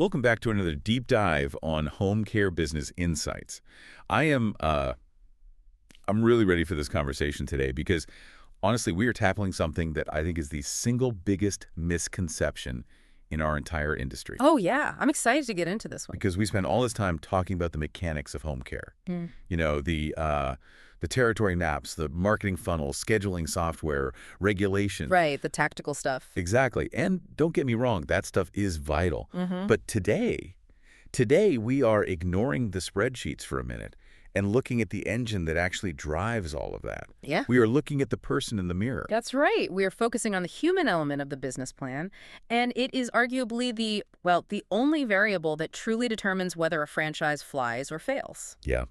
Welcome back to another deep dive on home care business insights. I'm really ready for this conversation today because honestly, we are tackling something that I think is the single biggest misconception in our entire industry. Oh, yeah. I'm excited to get into this one. Because we spend all this time talking about the mechanics of home care. Mm. You know, the territory maps, the marketing funnels, scheduling software, regulation. Right, the tactical stuff. Exactly. And don't get me wrong, that stuff is vital. Mm-hmm. But today we are ignoring the spreadsheets for a minute and looking at the engine that actually drives all of that. Yeah. We are looking at the person in the mirror. That's right. We are focusing on the human element of the business plan, and it is arguably the only variable that truly determines whether a franchise flies or fails. Yeah.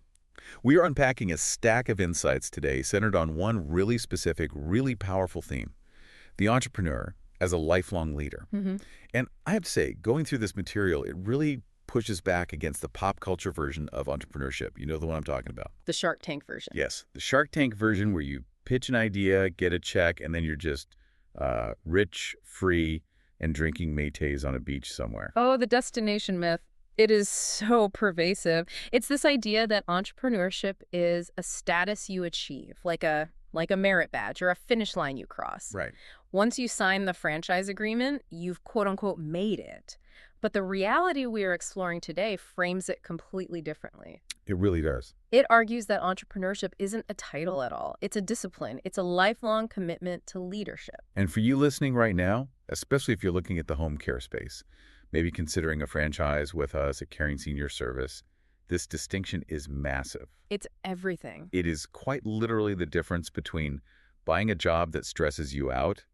We are unpacking a stack of insights today centered on one really specific, really powerful theme, the entrepreneur as a lifelong leader. Mm-hmm. And I have to say, going through this material, it really pushes back against the pop culture version of entrepreneurship. You know the one I'm talking about. The Shark Tank version. Yes, the Shark Tank version where you pitch an idea, get a check, and then you're just rich, free, and drinking Métis on a beach somewhere. Oh, the destination myth. It is so pervasive. It's this idea that entrepreneurship is a status you achieve, like a merit badge or a finish line you cross. Right. Once you sign the franchise agreement, you've quote-unquote made it. But the reality we are exploring today frames it completely differently. It really does. It argues that entrepreneurship isn't a title at all. It's a discipline. It's a lifelong commitment to leadership. And for you listening right now, especially if you're looking at the home care space, maybe considering a franchise with us at Caring Senior Service, this distinction is massive. It's everything. It is quite literally the difference between buying a job that stresses you out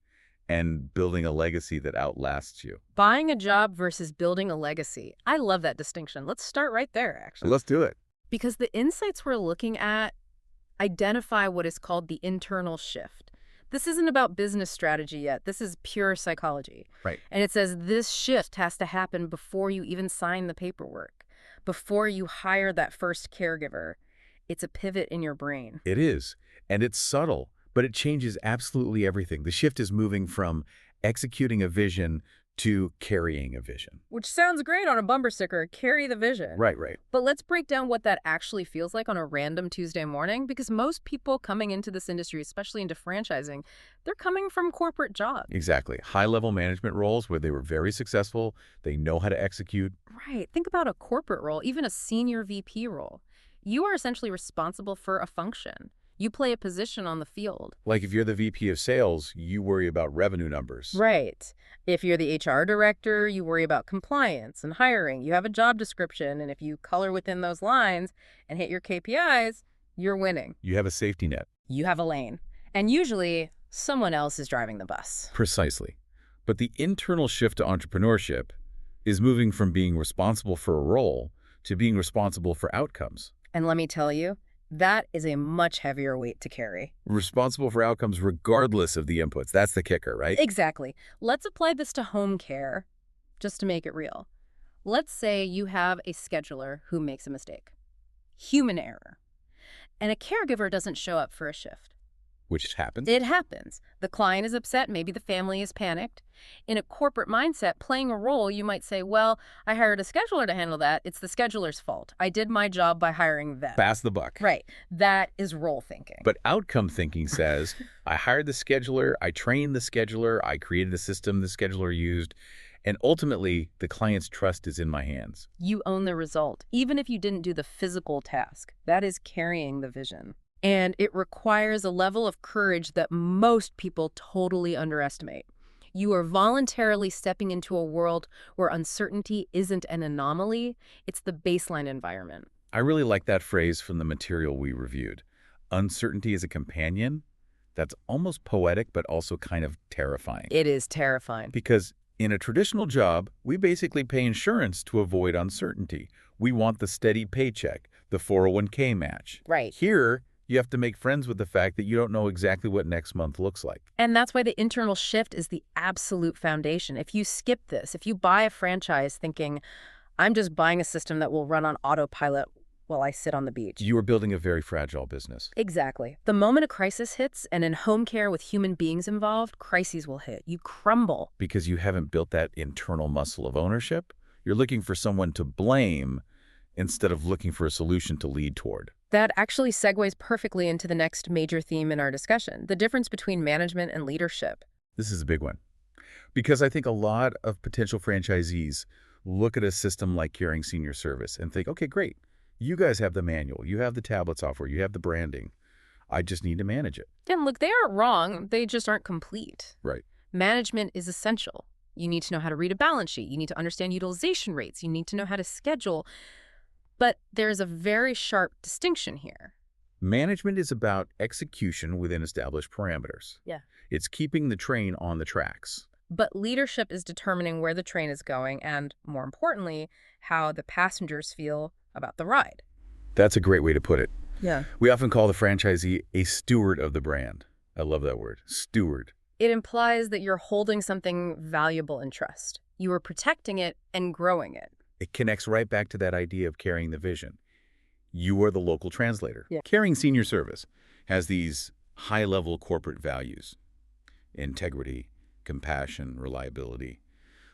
and building a legacy that outlasts you. Buying a job versus building a legacy. I love that distinction. Let's start right there, actually. Let's do it. Because the insights we're looking at identify what is called the internal shift. This isn't about business strategy yet. This is pure psychology. Right. And it says this shift has to happen before you even sign the paperwork, before you hire that first caregiver. It's a pivot in your brain. It is. And it's subtle, but it changes absolutely everything. The shift is moving from executing a vision to carrying a vision. Which sounds great on a bumper sticker, carry the vision. Right. But let's break down what that actually feels like on a random Tuesday morning, because most people coming into this industry, especially into franchising, they're coming from corporate jobs. Exactly. High-level management roles where they were very successful, they know how to execute. Right. Think about a corporate role, even a senior VP role. You are essentially responsible for a function. You play a position on the field. Like if you're the VP of sales, you worry about revenue numbers. Right. If you're the HR director, you worry about compliance and hiring. You have a job description, and if you color within those lines and hit your KPIs, you're winning. You have a safety net. You have a lane. And usually, someone else is driving the bus. Precisely. But the internal shift to entrepreneurship is moving from being responsible for a role to being responsible for outcomes. And let me tell you, that is a much heavier weight to carry. Responsible for outcomes regardless of the inputs. That's the kicker, right? Exactly. Let's apply this to home care, just to make it real. Let's say you have a scheduler who makes a mistake. Human error. And a caregiver doesn't show up for a shift. Which happens. It happens. The client is upset. Maybe the family is panicked. In a corporate mindset, playing a role, you might say, well, I hired a scheduler to handle that. It's the scheduler's fault. I did my job by hiring them. Pass the buck. Right. That is role thinking. But outcome thinking says, I hired the scheduler, I trained the scheduler, I created the system the scheduler used, and ultimately, the client's trust is in my hands. You own the result, even if you didn't do the physical task. That is carrying the vision. And it requires a level of courage that most people totally underestimate. You are voluntarily stepping into a world where uncertainty isn't an anomaly, it's the baseline environment. I really like that phrase from the material we reviewed. Uncertainty is a companion. That's almost poetic, but also kind of terrifying. It is terrifying. Because in a traditional job, we basically pay insurance to avoid uncertainty. We want the steady paycheck, the 401k match. Right. Here, you have to make friends with the fact that you don't know exactly what next month looks like. And that's why the internal shift is the absolute foundation. If you skip this, if you buy a franchise thinking, I'm just buying a system that will run on autopilot while I sit on the beach. You are building a very fragile business. Exactly. The moment a crisis hits, and in home care with human beings involved, crises will hit. You crumble. Because you haven't built that internal muscle of ownership. You're looking for someone to blame instead of looking for a solution to lead toward. That actually segues perfectly into the next major theme in our discussion, the difference between management and leadership. This is a big one. Because I think a lot of potential franchisees look at a system like Caring Senior Service and think, okay, great. You guys have the manual. You have the tablet software. You have the branding. I just need to manage it. And look, they aren't wrong. They just aren't complete. Right. Management is essential. You need to know how to read a balance sheet. You need to understand utilization rates. You need to know how to schedule. But there's a very sharp distinction here. Management is about execution within established parameters. Yeah. It's keeping the train on the tracks. But leadership is determining where the train is going and, more importantly, how the passengers feel about the ride. That's a great way to put it. Yeah. We often call the franchisee a steward of the brand. I love that word, steward. It implies that you're holding something valuable in trust. You are protecting it and growing it. It connects right back to that idea of carrying the vision. You are the local translator. Yeah. Caring Senior Service has these high-level corporate values: integrity, compassion, reliability.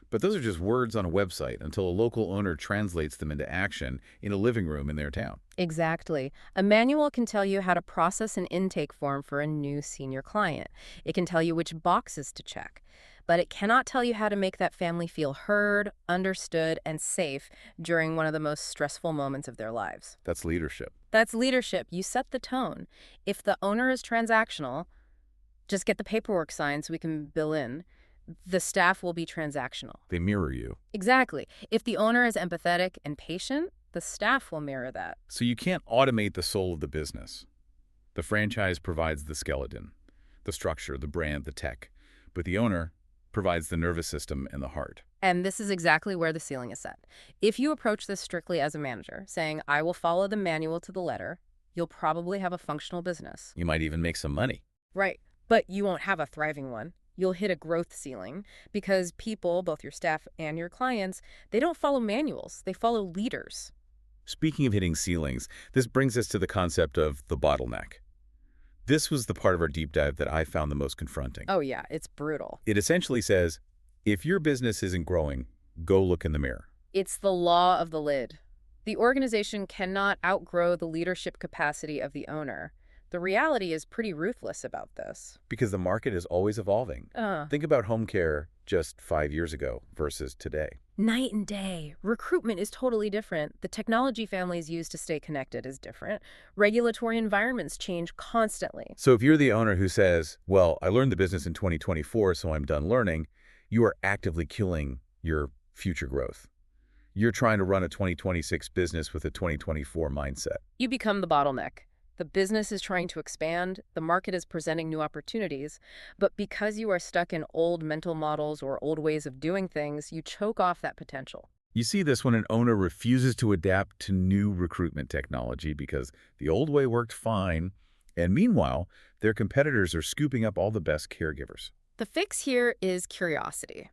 But those are just words on a website until a local owner translates them into action in a living room in their town. Exactly. A manual can tell you how to process an intake form for a new senior client. It can tell you which boxes to check. But it cannot tell you how to make that family feel heard, understood, and safe during one of the most stressful moments of their lives. That's leadership. That's leadership. You set the tone. If the owner is transactional, just get the paperwork signed so we can bill in. The staff will be transactional. They mirror you. Exactly. If the owner is empathetic and patient, the staff will mirror that. So you can't automate the soul of the business. The franchise provides the skeleton, the structure, the brand, the tech. But the owner provides the nervous system and the heart. And this is exactly where the ceiling is set. If you approach this strictly as a manager, saying, I will follow the manual to the letter, you'll probably have a functional business. You might even make some money. Right. But you won't have a thriving one. You'll hit a growth ceiling because people, both your staff and your clients, they don't follow manuals. They follow leaders. Speaking of hitting ceilings, this brings us to the concept of the bottleneck. This was the part of our deep dive that I found the most confronting. Oh, yeah, it's brutal. It essentially says, if your business isn't growing, go look in the mirror. It's the law of the lid. The organization cannot outgrow the leadership capacity of the owner. The reality is pretty ruthless about this. Because the market is always evolving. Think about home care just 5 years ago versus today. Night and day. Recruitment is totally different. The technology families use to stay connected is different. Regulatory environments change constantly. So if you're the owner who says, well, I learned the business in 2024, so I'm done learning, you are actively killing your future growth. You're trying to run a 2026 business with a 2024 mindset. You become the bottleneck. The business is trying to expand, the market is presenting new opportunities, but because you are stuck in old mental models or old ways of doing things, you choke off that potential. You see this when an owner refuses to adapt to new recruitment technology because the old way worked fine, and meanwhile, their competitors are scooping up all the best caregivers. The fix here is curiosity.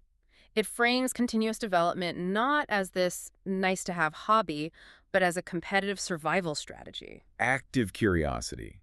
It frames continuous development not as this nice-to-have hobby, but as a competitive survival strategy. Active curiosity,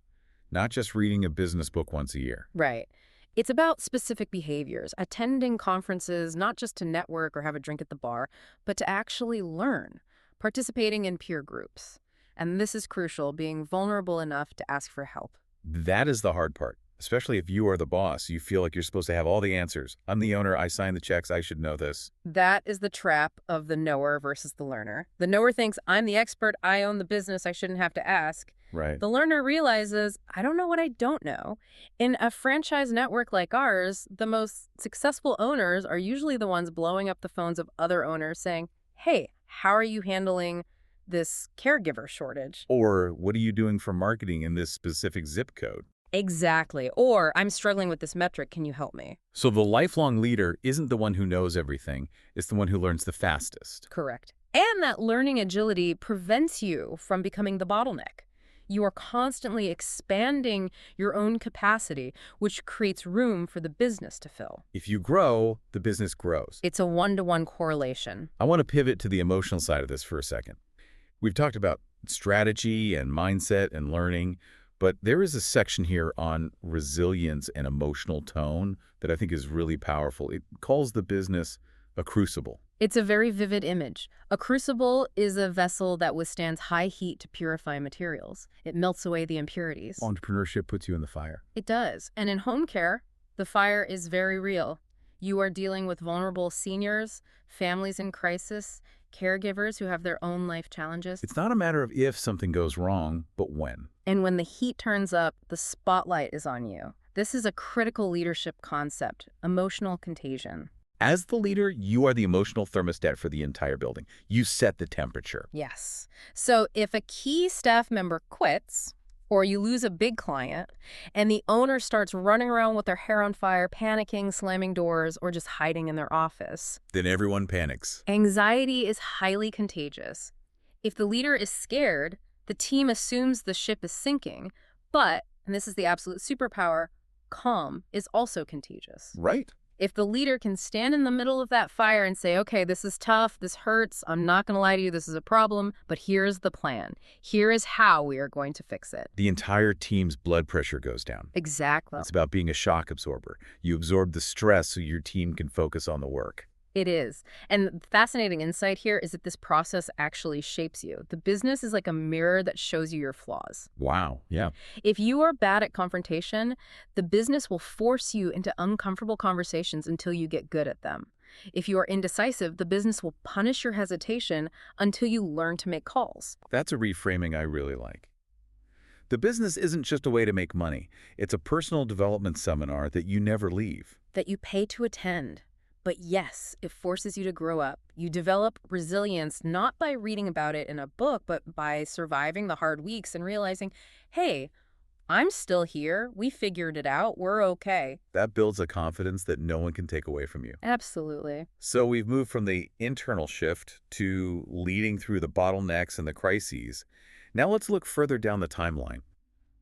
not just reading a business book once a year. Right. It's about specific behaviors, attending conferences not just to network or have a drink at the bar, but to actually learn, participating in peer groups. And this is crucial, being vulnerable enough to ask for help. That is the hard part, especially if you are the boss. You feel like you're supposed to have all the answers. I'm the owner. I sign the checks. I should know this. That is the trap of the knower versus the learner. The knower thinks, I'm the expert. I own the business. I shouldn't have to ask. Right. The learner realizes, I don't know what I don't know. In a franchise network like ours, the most successful owners are usually the ones blowing up the phones of other owners saying, hey, how are you handling this caregiver shortage? Or what are you doing for marketing in this specific zip code? Exactly. Or, I'm struggling with this metric. Can you help me? So the lifelong leader isn't the one who knows everything. It's the one who learns the fastest. Correct. And that learning agility prevents you from becoming the bottleneck. You are constantly expanding your own capacity, which creates room for the business to fill. If you grow, the business grows. It's a one-to-one correlation. I want to pivot to the emotional side of this for a second. We've talked about strategy and mindset and learning, but there is a section here on resilience and emotional tone that I think is really powerful. It calls the business a crucible. It's a very vivid image. A crucible is a vessel that withstands high heat to purify materials. It melts away the impurities. Entrepreneurship puts you in the fire. It does. And in home care, the fire is very real. You are dealing with vulnerable seniors, families in crisis, caregivers who have their own life challenges. It's not a matter of if something goes wrong, but when. And when the heat turns up, the spotlight is on you. This is a critical leadership concept, emotional contagion. As the leader, you are the emotional thermostat for the entire building. You set the temperature. Yes. So if a key staff member quits, or you lose a big client, and the owner starts running around with their hair on fire, panicking, slamming doors, or just hiding in their office, Then everyone panics. anxiety is highly contagious. If the leader is scared, the team assumes the ship is sinking, but, and this is the absolute superpower, calm is also contagious. Right. If the leader can stand in the middle of that fire and say, okay, this is tough, this hurts, I'm not going to lie to you, this is a problem, but here's the plan. Here is how we are going to fix it. The entire team's blood pressure goes down. Exactly. It's about being a shock absorber. You absorb the stress so your team can focus on the work. It is. And the fascinating insight here is that this process actually shapes you. The business is like a mirror that shows you your flaws. Wow. Yeah. If you are bad at confrontation, the business will force you into uncomfortable conversations until you get good at them. If you are indecisive, the business will punish your hesitation until you learn to make calls. That's a reframing I really like. The business isn't just a way to make money. It's a personal development seminar that you never leave. That you pay to attend. But yes, it forces you to grow up. You develop resilience not by reading about it in a book, but by surviving the hard weeks and realizing, hey, I'm still here. We figured it out. We're okay. That builds a confidence that no one can take away from you. Absolutely. So we've moved from the internal shift to leading through the bottlenecks and the crises. Now let's look further down the timeline.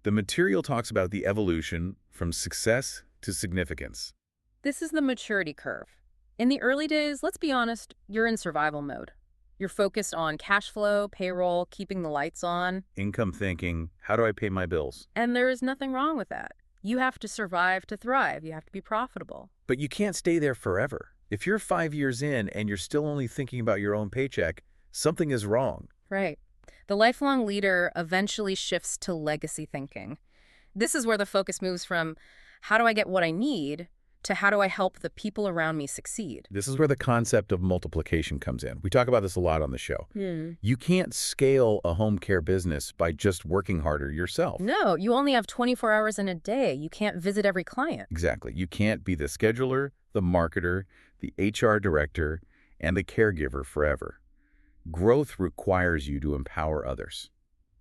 The material talks about the evolution from success to significance. This is the maturity curve. In the early days, let's be honest, you're in survival mode. You're focused on cash flow, payroll, keeping the lights on. Income thinking, how do I pay my bills? And there is nothing wrong with that. You have to survive to thrive. You have to be profitable. But you can't stay there forever. If you're 5 years in and you're still only thinking about your own paycheck, something is wrong. Right. The lifelong leader eventually shifts to legacy thinking. This is where the focus moves from how do I get what I need to how do I help the people around me succeed. This is where the concept of multiplication comes in. We talk about this a lot on the show. You can't scale a home care business by just working harder yourself. No, you only have 24 hours in a day. You can't visit every client. Exactly. You can't be the scheduler, the marketer, the HR director, and the caregiver forever. Growth requires you to empower others.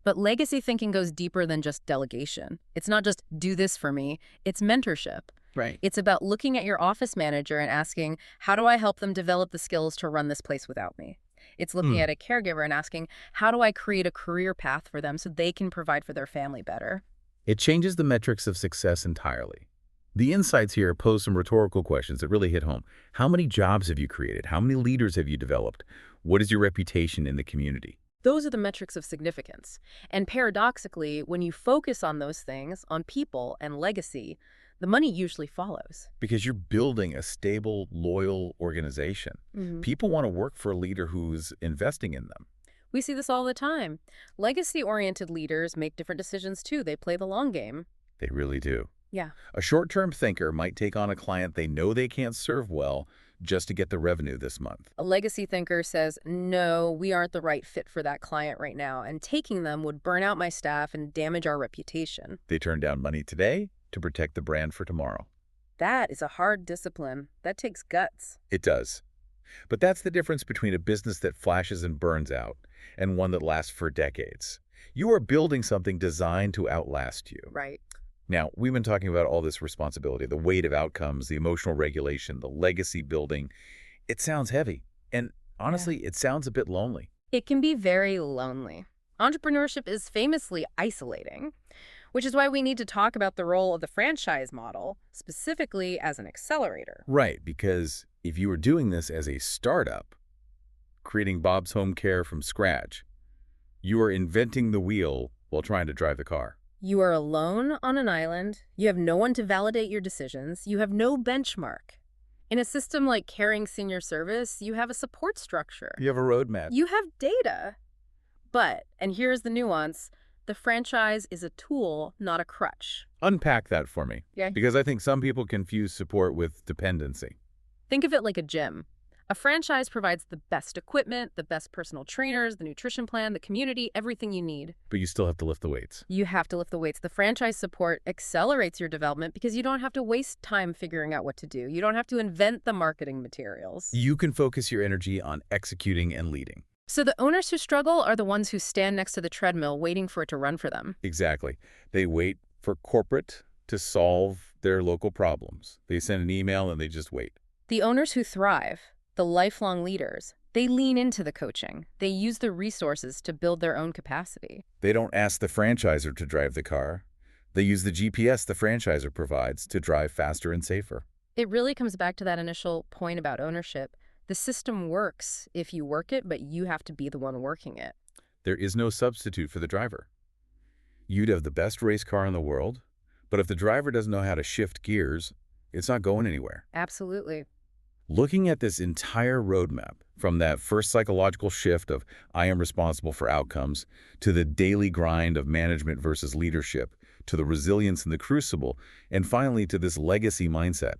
But legacy thinking goes deeper than just delegation. It's not just do this for me. It's mentorship. Right. It's about looking at your office manager and asking, how do I help them develop the skills to run this place without me? It's looking at a caregiver and asking, how do I create a career path for them so they can provide for their family better? It changes the metrics of success entirely. The insights here pose some rhetorical questions that really hit home. How many jobs have you created? How many leaders have you developed? What is your reputation in the community? Those are the metrics of significance. And paradoxically, when you focus on those things, on people and legacy, the money usually follows. Because you're building a stable, loyal organization. People want to work for a leader who's investing in them. We see this all the time. Legacy-oriented leaders make different decisions too. They play the long game. They really do. Yeah. A short-term thinker might take on a client they know they can't serve well just to get the revenue this month. A legacy thinker says, no, we aren't the right fit for that client right now, and taking them would burn out my staff and damage our reputation. They turn down money today to protect the brand for tomorrow. That is a hard discipline. That takes guts. It does. But that's the difference between a business that flashes and burns out and one that lasts for decades. You are building something designed to outlast you. Right. Now, we've been talking about all this responsibility, the weight of outcomes, the emotional regulation, the legacy building. It sounds heavy. And honestly, it sounds a bit lonely. It can be very lonely. Entrepreneurship is famously isolating, which is why we need to talk about the role of the franchise model, specifically as an accelerator. Right, because if you were doing this as a startup, creating Bob's Home Care from scratch, you are inventing the wheel while trying to drive the car. You are alone on an island. You have no one to validate your decisions. You have no benchmark. In a system like Caring Senior Service, you have a support structure. You have a roadmap. You have data. But, and here's the nuance, the franchise is a tool, not a crutch. Unpack that for me. Yeah. Because I think some people confuse support with dependency. Think of it like a gym. A franchise provides the best equipment, the best personal trainers, the nutrition plan, the community, everything you need. But you still have to lift the weights. You have to lift the weights. The franchise support accelerates your development because you don't have to waste time figuring out what to do. You don't have to invent the marketing materials. You can focus your energy on executing and leading. So the owners who struggle are the ones who stand next to the treadmill waiting for it to run for them. Exactly. They wait for corporate to solve their local problems. They send an email and they just wait. The owners who thrive, the lifelong leaders, they lean into the coaching. They use the resources to build their own capacity. They don't ask the franchisor to drive the car. They use the GPS the franchisor provides to drive faster and safer. It really comes back to that initial point about ownership. The system works if you work it, but you have to be the one working it. There is no substitute for the driver. You'd have the best race car in the world, but if the driver doesn't know how to shift gears, it's not going anywhere. Absolutely. Looking at this entire roadmap, from that first psychological shift of I am responsible for outcomes, to the daily grind of management versus leadership, to the resilience in the crucible, and finally to this legacy mindset,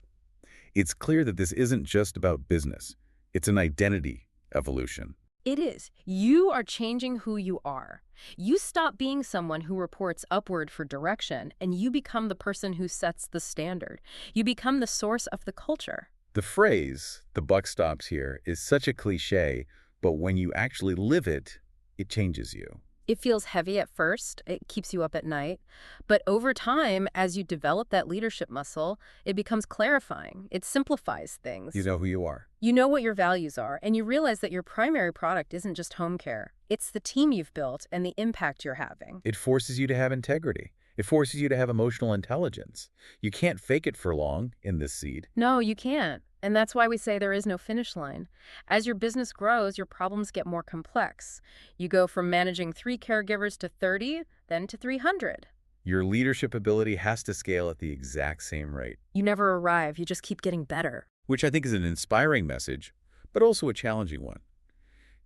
it's clear that this isn't just about business. It's an identity evolution. It is. You are changing who you are. You stop being someone who reports upward for direction, and you become the person who sets the standard. You become the source of the culture. The phrase, "the buck stops here," is such a cliche, but when you actually live it, it changes you. It feels heavy at first. It keeps you up at night. But over time, as you develop that leadership muscle, it becomes clarifying. It simplifies things. You know who you are. You know what your values are, and you realize that your primary product isn't just home care. It's the team you've built and the impact you're having. It forces you to have integrity. It forces you to have emotional intelligence. You can't fake it for long in this seed. No, you can't. And that's why we say there is no finish line. As your business grows, your problems get more complex. You go from managing 3 caregivers to 30, then to 300. Your leadership ability has to scale at the exact same rate. You never arrive, you just keep getting better. Which I think is an inspiring message, but also a challenging one.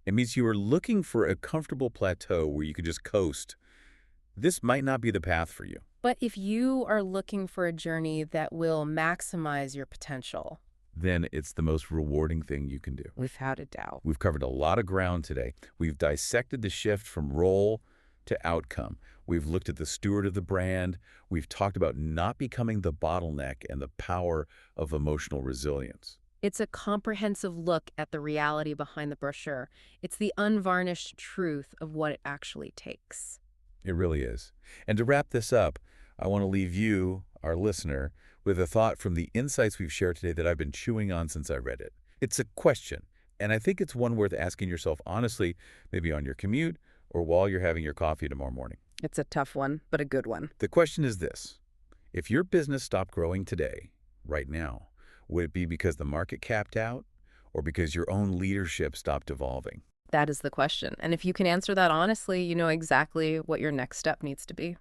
It means you are looking for a comfortable plateau where you can just coast. This might not be the path for you. But if you are looking for a journey that will maximize your potential, then it's the most rewarding thing you can do. without a doubt. We've covered a lot of ground today. We've dissected the shift from role to outcome. We've looked at the steward of the brand. We've talked about not becoming the bottleneck and the power of emotional resilience. It's a comprehensive look at the reality behind the brochure. It's the unvarnished truth of what it actually takes. It really is. And to wrap this up, I want to leave you, our listener, with a thought from the insights we've shared today that I've been chewing on since I read it. It's a question, and I think it's one worth asking yourself honestly, maybe on your commute or while you're having your coffee tomorrow morning. It's a tough one, but a good one. The question is this: if your business stopped growing today, right now, would it be because the market capped out or because your own leadership stopped evolving? That is the question. And if you can answer that honestly, you know exactly what your next step needs to be.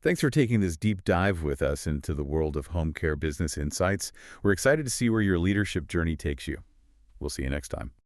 Thanks for taking this deep dive with us into the world of home care business insights. We're excited to see where your leadership journey takes you. We'll see you next time.